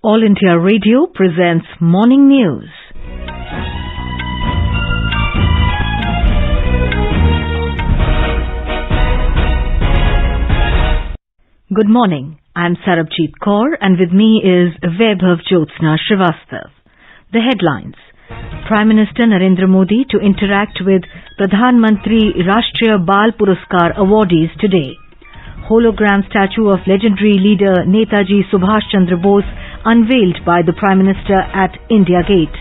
All India Radio presents Morning News. Good morning. I'm Sarabjit Kaur and with me is Vaibhav Jyotsna Srivastav. The headlines. Prime Minister Narendra Modi to interact with Pradhan Mantri Rashtriya Bal Puraskar awardees today. Hologram statue of legendary leader Netaji Subhash Chandra Bose unveiled by the Prime Minister at India Gate.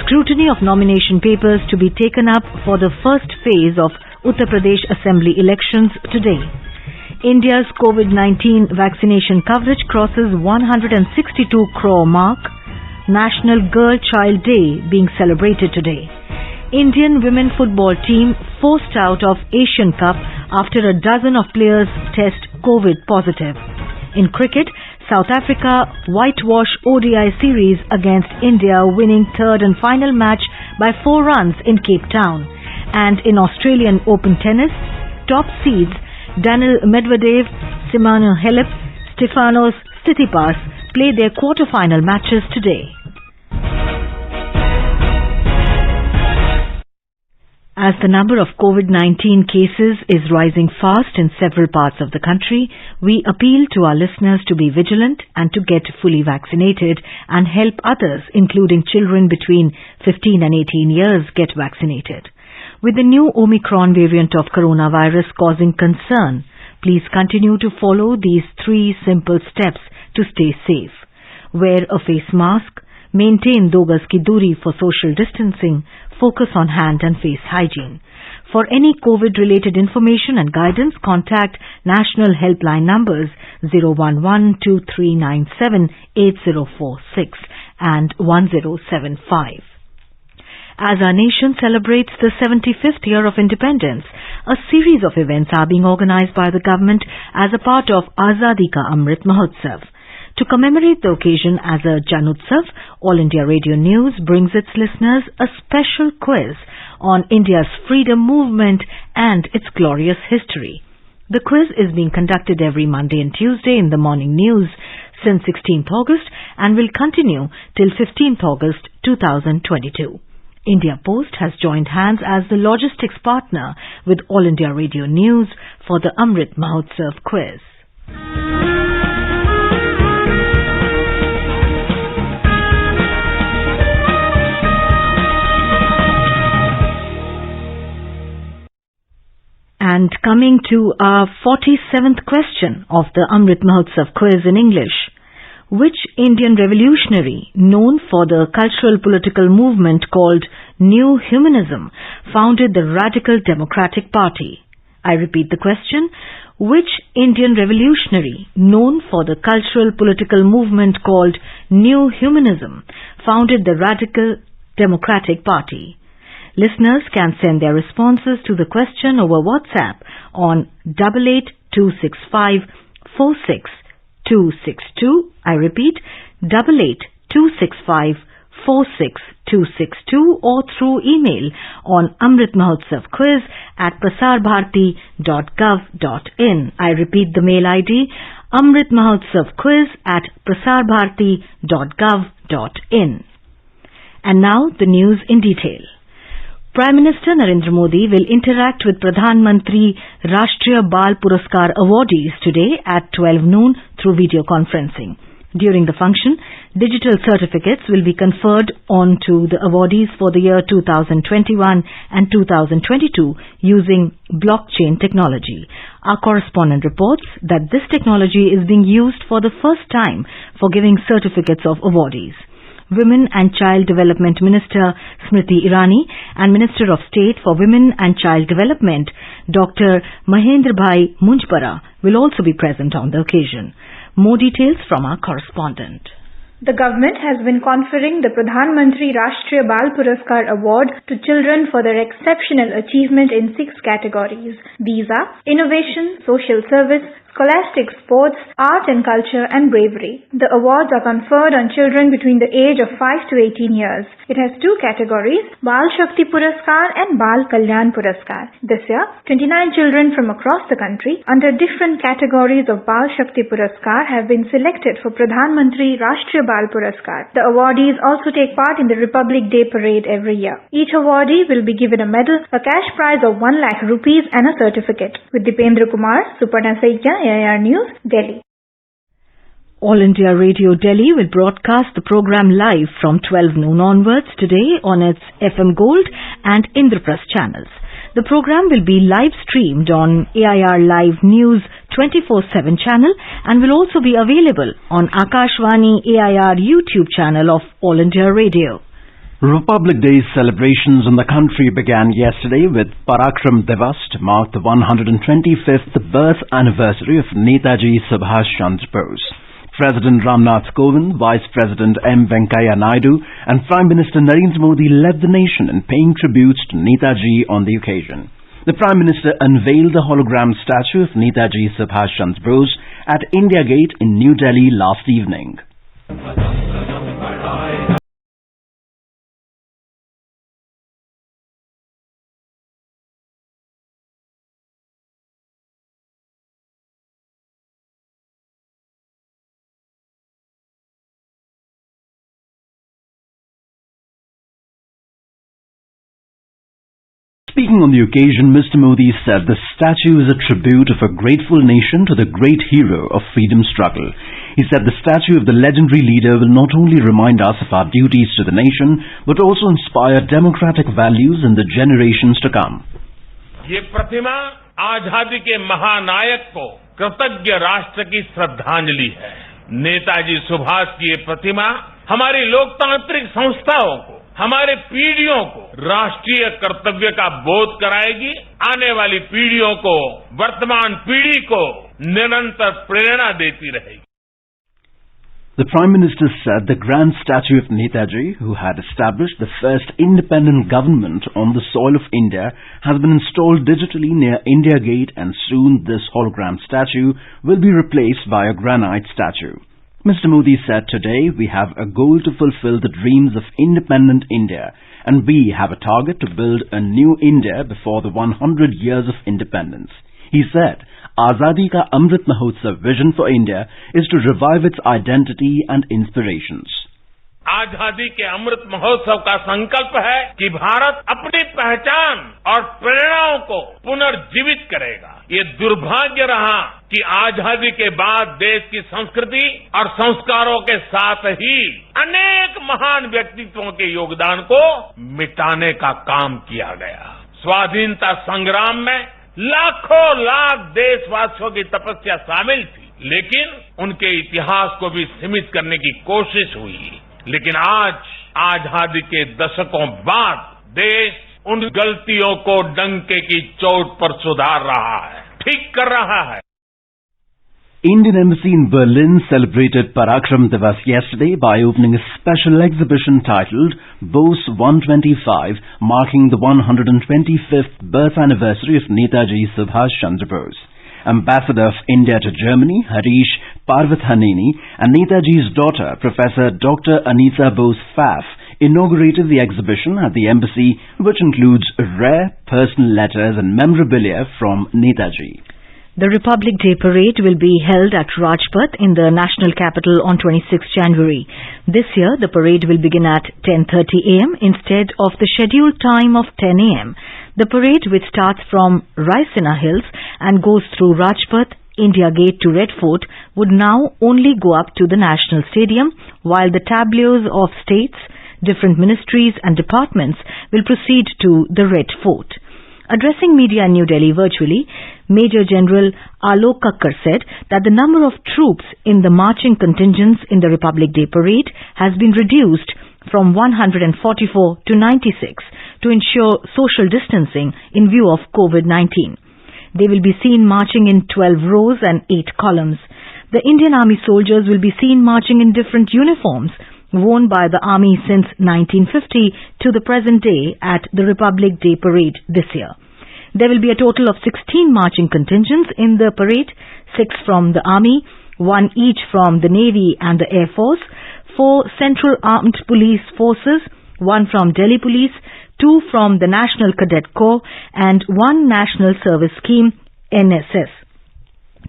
Scrutiny of nomination papers to be taken up for the first phase of Uttar Pradesh Assembly elections today. India's COVID-19 vaccination coverage crosses 162 crore mark. National Girl Child Day being celebrated today. Indian women football team forced out of Asian Cup after a dozen of players test COVID positive. In cricket, South Africa whitewash ODI series against India, winning third and final match by 4 runs in Cape Town. And in Australian Open tennis, top seeds Daniil Medvedev, Simona Halep, Stefanos Tsitsipas play their quarter-final matches today. As the number of COVID-19 cases is rising fast in several parts of the country, we appeal to our listeners to be vigilant and to get fully vaccinated and help others, including children between 15 and 18 years, get vaccinated. With the new Omicron variant of coronavirus causing concern, please continue to follow these 3 simple steps to stay safe. Wear a face mask, maintain 2 gaz ki duri for social distancing, focus on hand and face hygiene. For any COVID-related information and guidance, contact national helpline numbers 011-2397-8046 and 1075. As our nation celebrates the 75th year of independence, a series of events are being organized by the government as a part of Azadi Ka Amrit Mahotsav. To commemorate the occasion as a Janutsav, All India Radio News brings its listeners a special quiz on India's freedom movement and its glorious history. The quiz is being conducted every Monday and Tuesday in the morning news since 16th August and will continue till 15th August 2022. India Post has joined hands as the logistics partner with All India Radio News for the Amrit Mahotsav quiz. And coming to our 47th question of the Amrit Mahotsav quiz in English. Which Indian revolutionary, known for the cultural political movement called New Humanism, founded the Radical Democratic Party? I repeat the question. Which Indian revolutionary, known for the cultural political movement called New Humanism, founded the Radical Democratic Party? Listeners can send their responses to the question over WhatsApp on 8826546262. I repeat, 8826546262 or through email on amritmahotsavquiz@prasarbharati.gov.in. I repeat the mail ID, amritmahotsavquiz@prasarbharati.gov.in. And now the news in detail. Prime Minister Narendra Modi will interact with Pradhan Mantri Rashtriya Bal Puraskar awardees today at 12 noon through video conferencing. During the function, digital certificates will be conferred on to the awardees for the year 2021 and 2022 using blockchain technology. Our correspondent reports that this technology is being used for the first time for giving certificates of awardees. Women and Child Development Minister Smriti Irani and Minister of State for Women and Child Development Dr. Mahendra Bhai Munjpara will also be present on the occasion. More details from our correspondent. The government has been conferring the Pradhan Mantri Rashtriya Bal Puraskar Award to children for their exceptional achievement in 6 categories. These are innovation, social service, scholastic, sports, art and culture, and bravery. The awards are conferred on children between the age of 5 to 18 years. It has two categories, Bal Shakti Puraskar and Bal Kalyan Puraskar. This year, 29 children from across the country under different categories of Bal Shakti Puraskar have been selected for Pradhan Mantri Rashtriya Bal Puraskar. The awardees also take part in the Republic Day Parade every year. Each awardee will be given a medal, a cash prize of 1 lakh rupees and a certificate. With Dipendra Kumar, Suparna Saikya, AIR News, Delhi. All India Radio Delhi will broadcast the program live from 12 noon onwards today on its FM Gold and Indraprasth channels. The program will be live streamed on AIR Live News 24/7 channel and will also be available on Akashvani AIR YouTube channel of All India Radio. Republic Day celebrations in the country began yesterday with Parakram Divas to mark the 125th birth anniversary of Netaji Subhash Chandra Bose. President Ramnath Kovind, Vice President M. Venkaiah Naidu and Prime Minister Narendra Modi led the nation in paying tributes to Netaji on the occasion. The Prime Minister unveiled the hologram statue of Netaji Subhash Chandra Bose at India Gate in New Delhi last evening. Speaking on the occasion, Mr. Modi said the statue is a tribute of a grateful nation to the great hero of freedom struggle. He said the statue of the legendary leader will not only remind us of our duties to the nation, but also inspire democratic values in the generations to come. ये प्रतिमा आजादी के महानायक को कृतज्ञ राष्ट्र की श्रद्धांजलि है। नेताजी सुभाष की ये प्रतिमा हमारी लोकतांत्रिक संस्थाओं को, हमारे पीढ़ियों को राष्ट्रीय कर्तव्य का बोध कराएगी, आने वाली पीढ़ियों को, वर्तमान पीढ़ी को निरंतर प्रेरणा देती रहेगी. The Prime Minister said the grand statue of Netaji, who had established the first independent government on the soil of India, has been installed digitally near India Gate, and soon this hologram statue will be replaced by a granite statue. Mr. Modi said, today we have a goal to fulfill the dreams of independent India, and we have a target to build a new India before the 100 years of independence. He said, Azadi Ka Amrit Mahotsav vision for India is to revive its identity and inspirations. आजादी के अमृत महोत्सव का संकल्प है कि भारत अपनी पहचान और प्रेरणाओं को पुनर्जीवित करेगा. ये दुर्भाग्य रहा कि आजादी के बाद देश की संस्कृति और संस्कारों के साथ ही अनेक महान व्यक्तित्वों के योगदान को मिटाने का काम किया गया. स्वाधीनता संग्राम में लाखों लाख देशवासियों की तपस्या शामिल थी, लेकिन उनके इतिहास को भी सीमित करने की कोशिश हुई. लेकिन आज आजादी के दशकों बाद देश उन गलतियों को डंके की चोट पर सुधार रहा है, ठीक कर रहा है. Indian Embassy in Berlin celebrated Parakram Divas yesterday by opening a special exhibition titled Bose 125, marking the 125th birth anniversary of Netaji Subhash Chandra Bose. Ambassador of India to Germany, Harish Parvathaneni, and Netaji's daughter, Professor Dr. Anita Bose Pfaff, inaugurated the exhibition at the embassy, which includes rare personal letters and memorabilia from Netaji. The Republic Day Parade will be held at Rajpath in the national capital on 26 January. This year, the parade will begin at 10:30 a.m. instead of the scheduled time of 10 a.m. The parade, which starts from Raisina Hills and goes through Rajpath, India Gate to Red Fort, would now only go up to the National Stadium, while the tableaus of states, different ministries and departments will proceed to the Red Fort. Addressing media in New Delhi virtually, Major General Alok Kakkar said that the number of troops in the marching contingents in the Republic Day Parade has been reduced from 144 to 96 to ensure social distancing in view of COVID-19. They will be seen marching in 12 rows and 8 columns. The Indian Army soldiers will be seen marching in different uniforms worn by the Army since 1950 to the present day at the Republic Day Parade this year. There will be a total of 16 marching contingents in the parade. 6 from the Army, 1 each from the Navy and the Air Force, 4 Central Armed Police Forces, 1 from Delhi Police, 2 from the National Cadet Corps and 1 National Service Scheme NSS.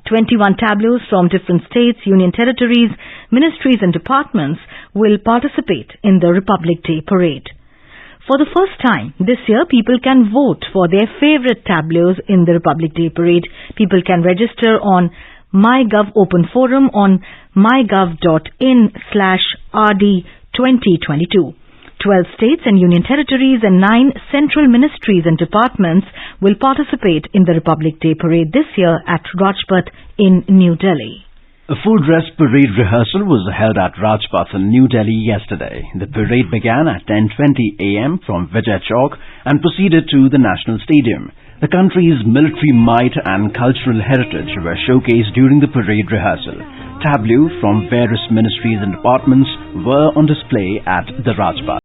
21 tableaus from different states, union territories, ministries and departments will participate in the Republic Day Parade. For the first time this year, people can vote for their favorite tableaus in the Republic Day Parade. People can register on MyGov Open Forum on mygov.in/RD2022. 12 states and union territories and 9 central ministries and departments will participate in the Republic Day Parade this year at Rajpath in New Delhi. A full-dress parade rehearsal was held at Rajpath in New Delhi yesterday. The parade began at 10:20 a.m. from Vijay Chowk and proceeded to the National Stadium. The country's military might and cultural heritage were showcased during the parade rehearsal. Tableaux from various ministries and departments were on display at the Rajpath.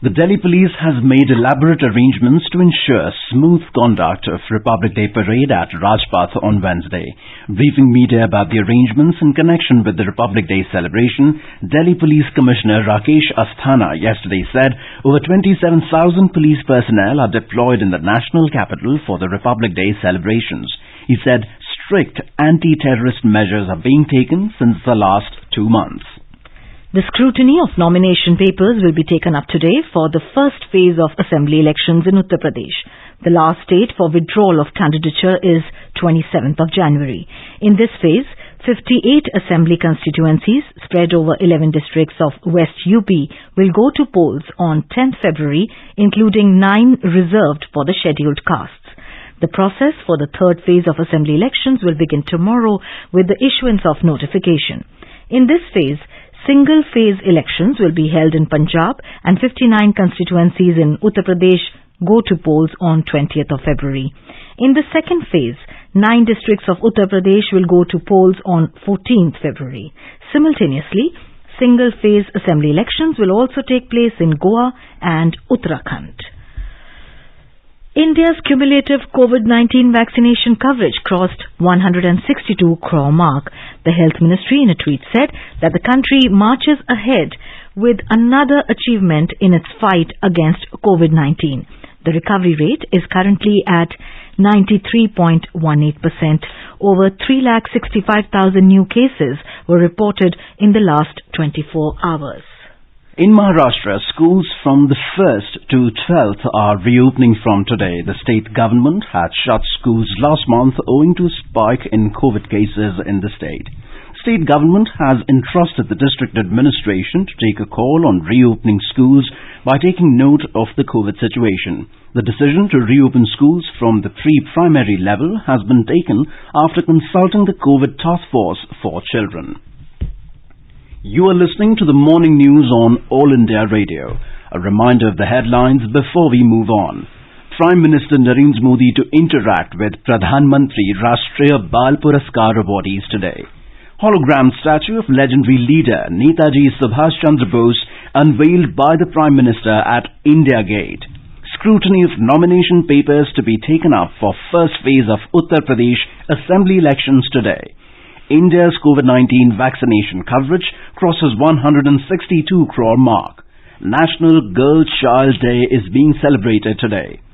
The Delhi Police has made elaborate arrangements to ensure smooth conduct of Republic Day Parade at Rajpath on Wednesday. Briefing media about the arrangements in connection with the Republic Day celebration, Delhi Police Commissioner Rakesh Asthana yesterday said over 27,000 police personnel are deployed in the national capital for the Republic Day celebrations. He said strict anti-terrorist measures are being taken since the last 2 months. The scrutiny of nomination papers will be taken up today for the first phase of assembly elections in Uttar Pradesh. The last date for withdrawal of candidature is 27th of January. In this phase, 58 assembly constituencies spread over 11 districts of West UP will go to polls on 10th February, including 9 reserved for the scheduled castes. The process for the third phase of assembly elections will begin tomorrow with the issuance of notification. In this phase, single-phase elections will be held in Punjab and 59 constituencies in Uttar Pradesh go to polls on 20th of February. In the second phase, 9 districts of Uttar Pradesh will go to polls on 14th February. Simultaneously, single-phase assembly elections will also take place in Goa and Uttarakhand. India's cumulative COVID-19 vaccination coverage crossed 162 crore mark. The Health Ministry in a tweet said that the country marches ahead with another achievement in its fight against COVID-19. The recovery rate is currently at 93.18%. Over 365,000 new cases were reported in the last 24 hours. In Maharashtra, schools from the 1st to 12th are reopening from today. The state government had shut schools last month owing to a spike in COVID cases in the state. State government has entrusted the district administration to take a call on reopening schools by taking note of the COVID situation. The decision to reopen schools from the pre-primary level has been taken after consulting the COVID Task Force for Children. You are listening to the morning news on All India Radio. A reminder of the headlines before we move on. Prime Minister Narendra Modi to interact with Pradhan Mantri Rashtriya Bal Puraskar awardees today. Hologram statue of legendary leader Netaji Subhash Chandra Bose unveiled by the Prime Minister at India Gate. Scrutiny of nomination papers to be taken up for first phase of Uttar Pradesh assembly elections today. India's COVID-19 vaccination coverage crosses 162 crore mark. National Girl Child Day is being celebrated today.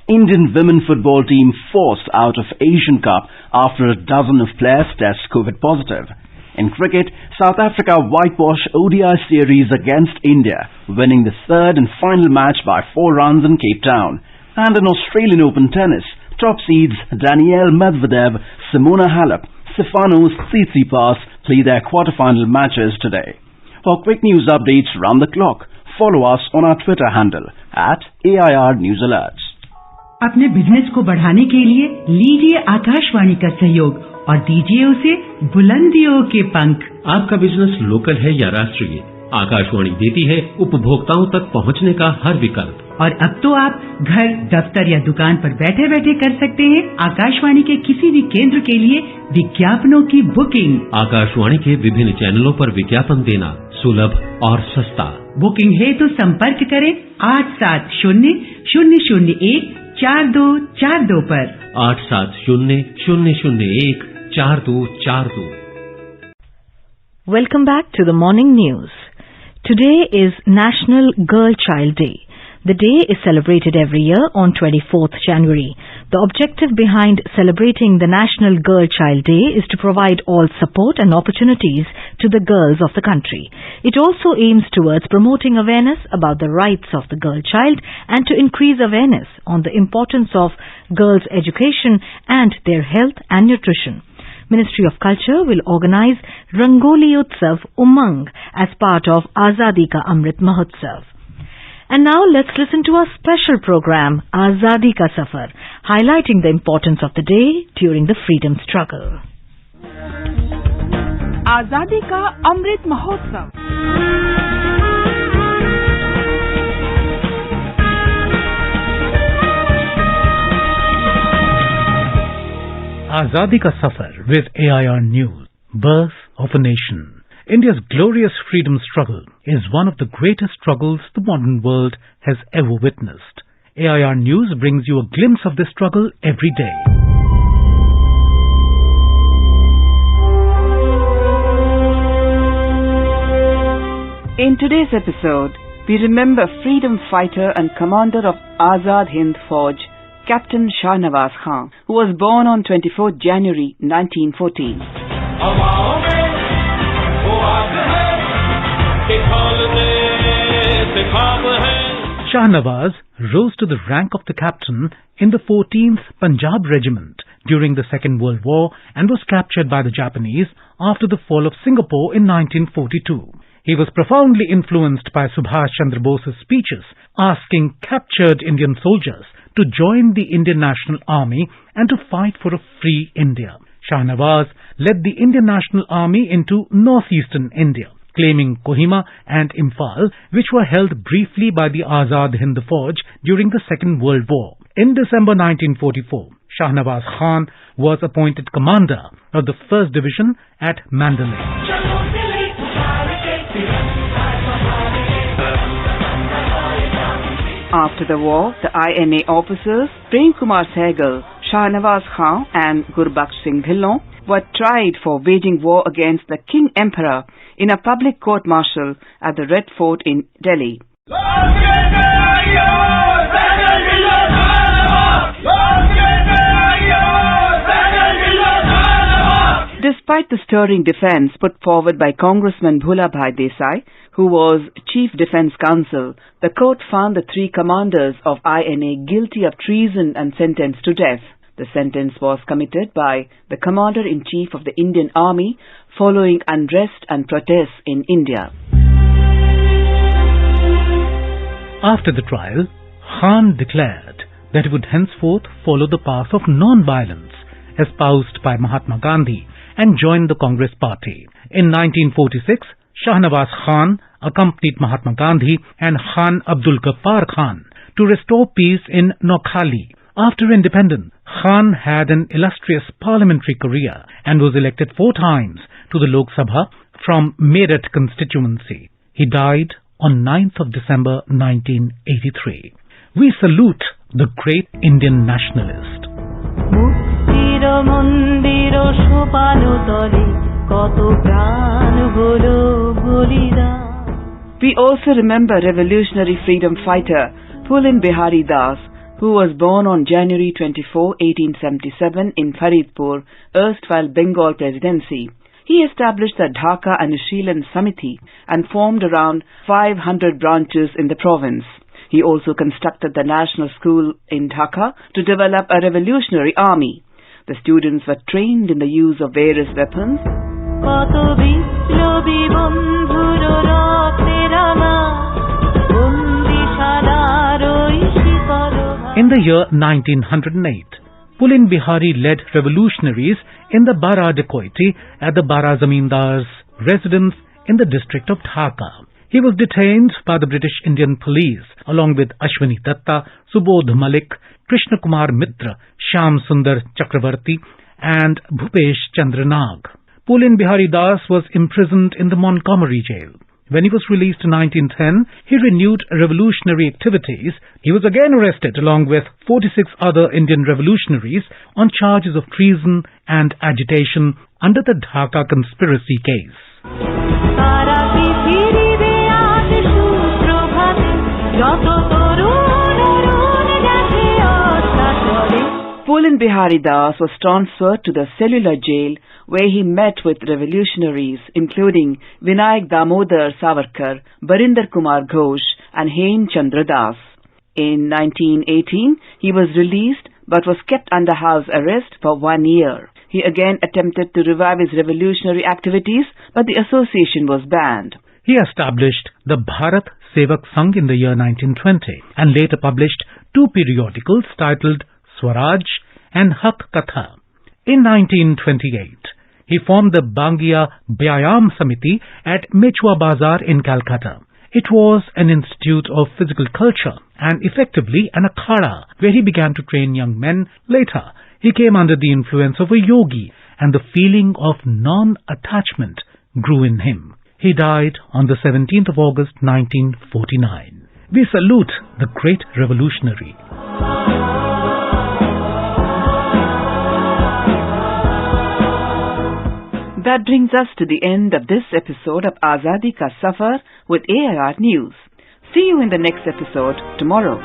Indian women football team forced out of Asian Cup after a dozen of players test COVID positive. In cricket, South Africa whitewashed ODI series against India, winning the third and final match by 4 runs in Cape Town. And in Australian Open tennis, top seeds Daniil Medvedev, Simona Halep, Stefanos Tsitsipas play their quarter-final matches today. For quick news updates round the clock, follow us on our Twitter handle @AIR News Alerts. अपने business को बढ़ाने के लिए लीजिए आकाशवाणी का सहयोग और दीजिए उसे बुलंदियों के पंख। आपका बिजनेस लोकल है या राष्ट्रीय, आकाशवाणी देती है उपभोक्ताओं तक पहुंचने का हर विकल्प। और अब तो आप घर, दफ्तर या दुकान पर बैठे बैठे कर सकते हैं आकाशवाणी के किसी भी केंद्र के लिए विज्ञापनों की बुकिंग। आकाशवाणी के विभिन्न चैनलों पर विज्ञापन देना सुलभ और सस्ता। बुकिंग है तो संपर्क करें 8700014242 पर। 8700014242। Welcome back to the morning news. Today is National Girl Child Day. The day is celebrated every year on 24th January. The objective behind celebrating the National Girl Child Day is to provide all support and opportunities to the girls of the country. It also aims towards promoting awareness about the rights of the girl child and to increase awareness on the importance of girls' education and their health and nutrition. Ministry of Culture will organize Rangoli Utsav Umang as part of Azadi Ka Amrit Mahotsav. And now let's listen to our special program Azadi Ka Safar, highlighting the importance of the day during the freedom struggle. Azadi Ka Amrit Mahotsav. Azadi Ka Safar with AIR News. Birth of a Nation. India's glorious freedom struggle is one of the greatest struggles the modern world has ever witnessed. AIR News brings you a glimpse of this struggle every day. In today's episode, we remember freedom fighter and commander of Azad Hind Fauj, Captain Shahnawaz Khan, who was born on 24th January 1914. Shahnawaz rose to the rank of the captain in the 14th Punjab Regiment during the Second World War and was captured by the Japanese after the fall of Singapore in 1942. He was profoundly influenced by Subhash Chandra Bose's speeches asking captured Indian soldiers to join the Indian National Army and to fight for a free India. Shahnawaz led the Indian National Army into northeastern India, claiming Kohima and Imphal, which were held briefly by the Azad Hind Fauj during the Second World War. In December 1944, Shahnawaz Khan was appointed commander of the 1st Division at Mandalay. After the war, the INA officers Prem Kumar Sehgal, Shahnawaz Khan and Gurbaksh Singh Dhillon were tried for waging war against the King Emperor in a public court-martial at the Red Fort in Delhi. Despite the stirring defense put forward by Congressman Bhulabhai Desai, who was Chief Defense Counsel, the court found the 3 commanders of INA guilty of treason and sentenced to death. The sentence was committed by the Commander-in-Chief of the Indian Army following unrest and protests in India. After the trial, Khan declared that he would henceforth follow the path of non-violence espoused by Mahatma Gandhi and joined the Congress Party. In 1946, Shahnawaz Khan accompanied Mahatma Gandhi and Khan Abdul Ghaffar Khan to restore peace in Noakhali. After independence, Khan had an illustrious parliamentary career and was elected 4 times to the Lok Sabha from Meerut constituency. He died on 9th of December 1983. We salute the great Indian nationalist. We also remember revolutionary freedom fighter Pulin Bihari Das, who was born on January 24, 1877 in Faridpur, erstwhile Bengal Presidency. He established the Dhaka Anushilan Samiti and formed around 500 branches in the province. He also constructed the National School in Dhaka to develop a revolutionary army. The students were trained in the use of various weapons. In the year 1908, Pulin Bihari led revolutionaries in the Bara dacoity at the Bara Zamindars' residence in the district of Dhaka. He was detained by the British Indian Police along with Ashwini Datta, Subodh Malik, Krishna Kumar Mitra, Shyam Sundar Chakravarti and Bhupesh Chandra Nag. Pulin Bihari Das was imprisoned in the Montgomery jail. When he was released in 1910, he renewed revolutionary activities. He was again arrested along with 46 other Indian revolutionaries on charges of treason and agitation under the Dhaka conspiracy case. Pulin Bihari Das was transferred to the cellular jail where he met with revolutionaries including Vinayak Damodar Savarkar, Barinder Kumar Ghosh and Hem Chandra Das. In 1918, he was released but was kept under house arrest for 1 year. He again attempted to revive his revolutionary activities, but the association was banned. He established the Bharat Sevak Sangh in the year 1920 and later published 2 periodicals titled Swaraj and Hak Katha. In 1928, he formed the Bangia Vyayam Samiti at Mechua Bazar in Calcutta. It was an institute of physical culture and effectively an akhada where he began to train young men. Later, he came under the influence of a yogi and the feeling of non-attachment grew in him. He died on the 17th of August 1949. We salute the great revolutionary. That brings us to the end of this episode of Azadi Ka Safar with AIR News. See you in the next episode tomorrow.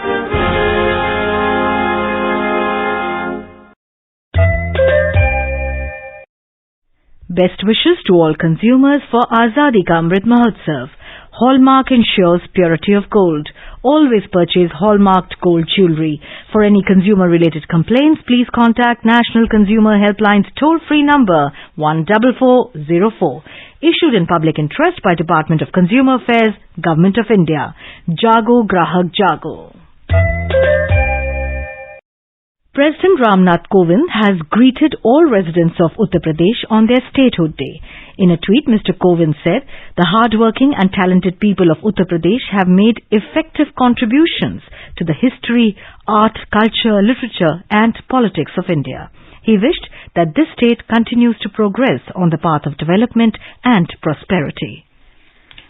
Best wishes to all consumers for Azadi Ka Amrit Mahotsav. Hallmark ensures purity of gold. Always purchase hallmarked gold jewelry. For any consumer-related complaints, please contact National Consumer Helpline's toll-free number 14404. Issued in public interest by Department of Consumer Affairs, Government of India. Jago Grahak Jago. President Ramnath Kovind has greeted all residents of Uttar Pradesh on their Statehood Day. In a tweet, Mr. Kovind said, the hardworking and talented people of Uttar Pradesh have made effective contributions to the history, art, culture, literature and politics of India. He wished that this state continues to progress on the path of development and prosperity.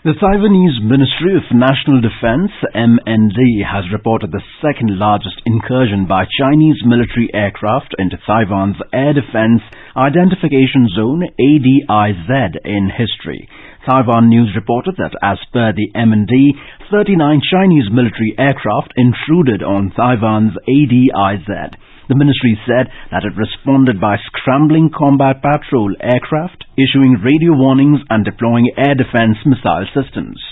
The Taiwanese Ministry of National Defense, MND, has reported the second largest incursion by Chinese military aircraft into Taiwan's Air Defense Identification Zone, ADIZ, in history. Taiwan News reported that as per the MND, 39 Chinese military aircraft intruded on Taiwan's ADIZ. The ministry said that it responded by scrambling combat patrol aircraft, issuing radio warnings and deploying air defense missile systems.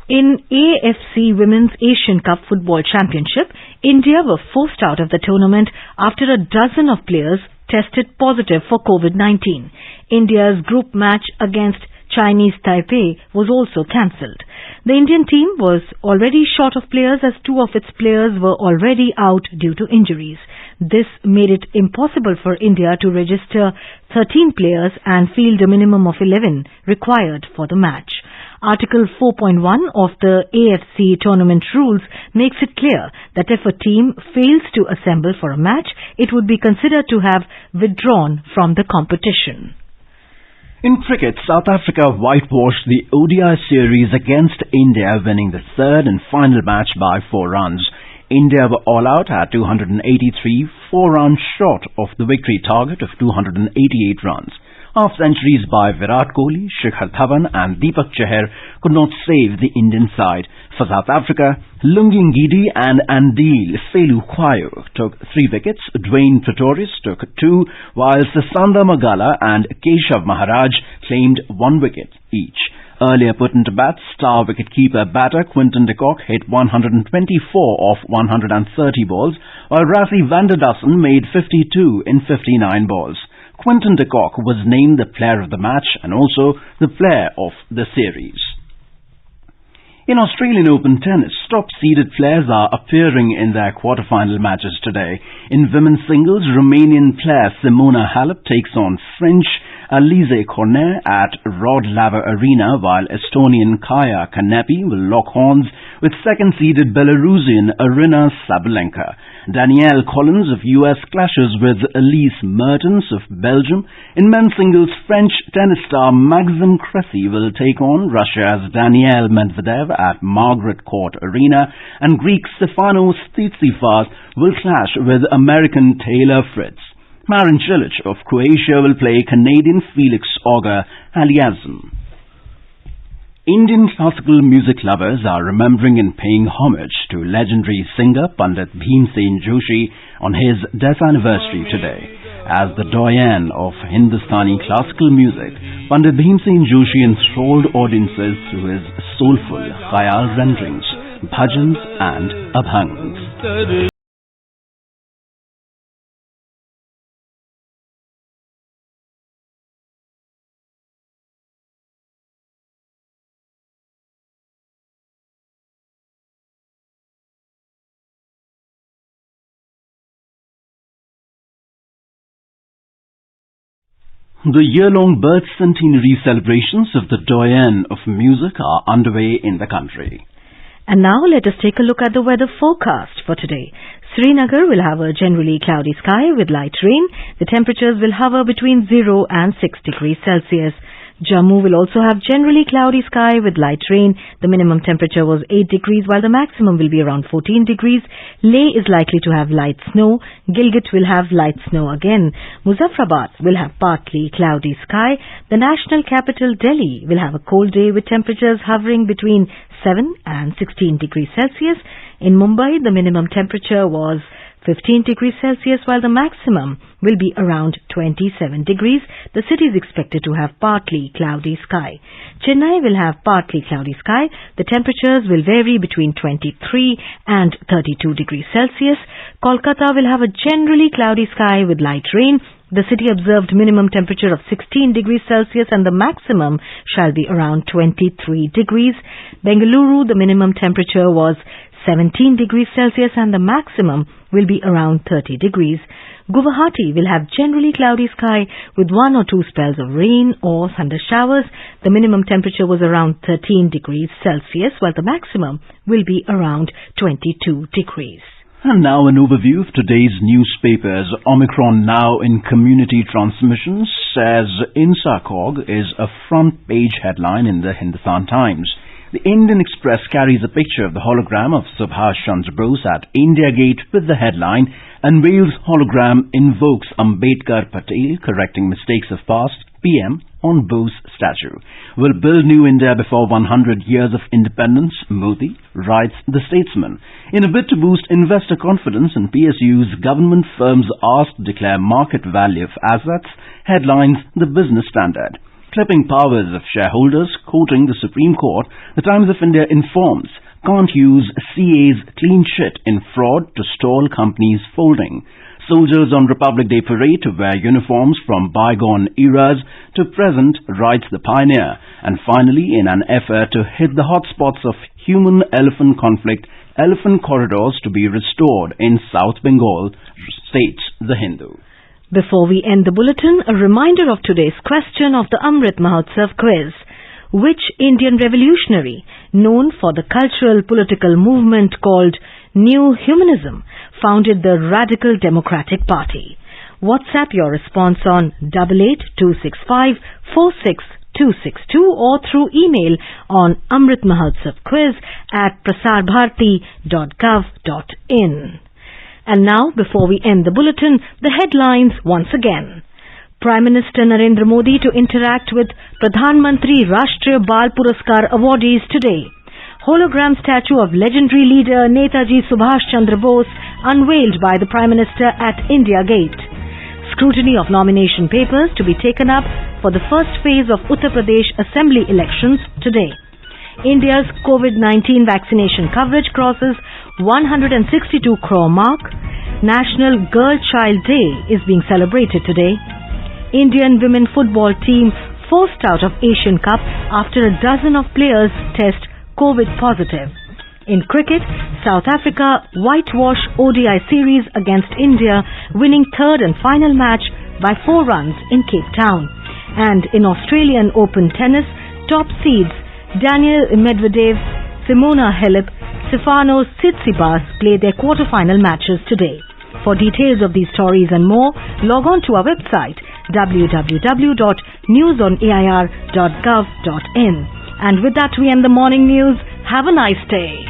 In AFC Women's Asian Cup Football Championship, India were forced out of the tournament after a dozen of players tested positive for COVID-19. India's group match against Chinese Taipei was also cancelled. The Indian team was already short of players as 2 of its players were already out due to injuries. This made it impossible for India to register 13 players and field a minimum of 11 required for the match. Article 4.1 of the AFC tournament rules makes it clear that if a team fails to assemble for a match, it would be considered to have withdrawn from the competition. In cricket, South Africa whitewashed the ODI series against India, winning the third and final match by 4 runs. India were all out at 283, 4 runs short of the victory target of 288 runs. Half-centuries by Virat Kohli, Shikhar Dhawan and Deepak Chahar could not save the Indian side. For South Africa, Lungi Ngidi and Andile Selukwayo took 3 wickets, Dwayne Pretorius took 2, whilst Sanda Magala and Keshav Maharaj claimed 1 wicket each. Earlier put into bat, star wicketkeeper batter Quinton de Kock hit 124 off 130 balls, while Rassie van der Dussen made 52 in 59 balls. Quinton de Kock was named the player of the match and also the player of the series. In Australian Open tennis, top-seeded players are appearing in their quarter-final matches today. In women's singles, Romanian player Simona Halep takes on French Alize Cornet at Rod Laver Arena, while Estonian Kaia Kanepi will lock horns with second-seeded Belarusian Arina Sabalenka. Danielle Collins of US clashes with Elise Mertens of Belgium. In men's singles, French tennis star Maxime Cressy will take on Russia's Daniil Medvedev at Margaret Court Arena, and Greek Stefanos Tsitsipas will clash with American Taylor Fritz. Marin Cilic of Croatia will play Canadian Felix Auger-Aliassime. Indian classical music lovers are remembering and paying homage to legendary singer Pandit Bhimsen Joshi on his death anniversary today. As the doyen of Hindustani classical music, Pandit Bhimsen Joshi enthralled audiences through his soulful khayal renderings, bhajans and abhangs. The year-long birth centenary celebrations of the doyen of music are underway in the country. And now let us take a look at the weather forecast for today. Srinagar will have a generally cloudy sky with light rain. The temperatures will hover between 0 and 6 degrees Celsius. Jammu will also have generally cloudy sky with light rain. The minimum temperature was 8 degrees while the maximum will be around 14 degrees. Leh is likely to have light snow. Gilgit will have light snow again. Muzaffarabad will have partly cloudy sky. The national capital Delhi will have a cold day with temperatures hovering between 7 and 16 degrees Celsius. In Mumbai, the minimum temperature was 15 degrees Celsius while the maximum will be around 27 degrees. The city is expected to have partly cloudy sky. Chennai will have partly cloudy sky. The temperatures will vary between 23 and 32 degrees Celsius. Kolkata will have a generally cloudy sky with light rain. The city observed minimum temperature of 16 degrees Celsius and the maximum shall be around 23 degrees. Bengaluru, the minimum temperature was 17 degrees Celsius and the maximum will be around 30 degrees. Guwahati will have generally cloudy sky with 1 or 2 spells of rain or thunder showers. The minimum temperature was around 13 degrees Celsius while the maximum will be around 22 degrees. And now an overview of today's newspapers. Omicron now in community transmission, says INSACOG, is a front page headline in the Hindustan Times. The Indian Express carries a picture of the hologram of Subhash Chandra Bose at India Gate with the headline, "Unveils hologram invokes Ambedkar Patel, correcting mistakes of past, PM on Bose statue. Will build new India before 100 years of independence, Modi," writes the statesman. In a bid to boost investor confidence in PSUs, government firms asked to declare market value of assets, headlines the Business Standard. Clipping powers of shareholders, quoting the Supreme Court, the Times of India informs, can't use CA's clean shit in fraud to stall companies folding. Soldiers on Republic Day parade to wear uniforms from bygone eras to present, writes the Pioneer. And finally, in an effort to hit the hotspots of human-elephant conflict, elephant corridors to be restored in South Bengal, states the Hindu. Before we end the bulletin, a reminder of today's question of the Amrit Mahotsav quiz. Which Indian revolutionary, known for the cultural political movement called New Humanism, founded the Radical Democratic Party? WhatsApp your response on 88265 46262 or through email on amritmahotsav@prasarbharati.gov.in. And now, before we end the bulletin, the headlines once again. Prime Minister Narendra Modi to interact with Pradhan Mantri Rashtriya Bal Puraskar awardees today. Hologram statue of legendary leader Netaji Subhash Chandra Bose unveiled by the Prime Minister at India Gate. Scrutiny of nomination papers to be taken up for the first phase of Uttar Pradesh Assembly elections today. India's COVID-19 vaccination coverage crosses 162 crore mark. National Girl Child Day is being celebrated today. Indian women football team forced out of Asian Cup after a dozen of players test COVID positive. In cricket, South Africa whitewash ODI series against India, winning third and final match by 4 runs in Cape Town. And in Australian Open tennis, top seeds Daniel Medvedev, Simona Halep, Stefanos Tsitsipas play their quarter-final matches today. For details of these stories and more, log on to our website www.newsonair.gov.in. And with that, we end the morning news. Have a nice day.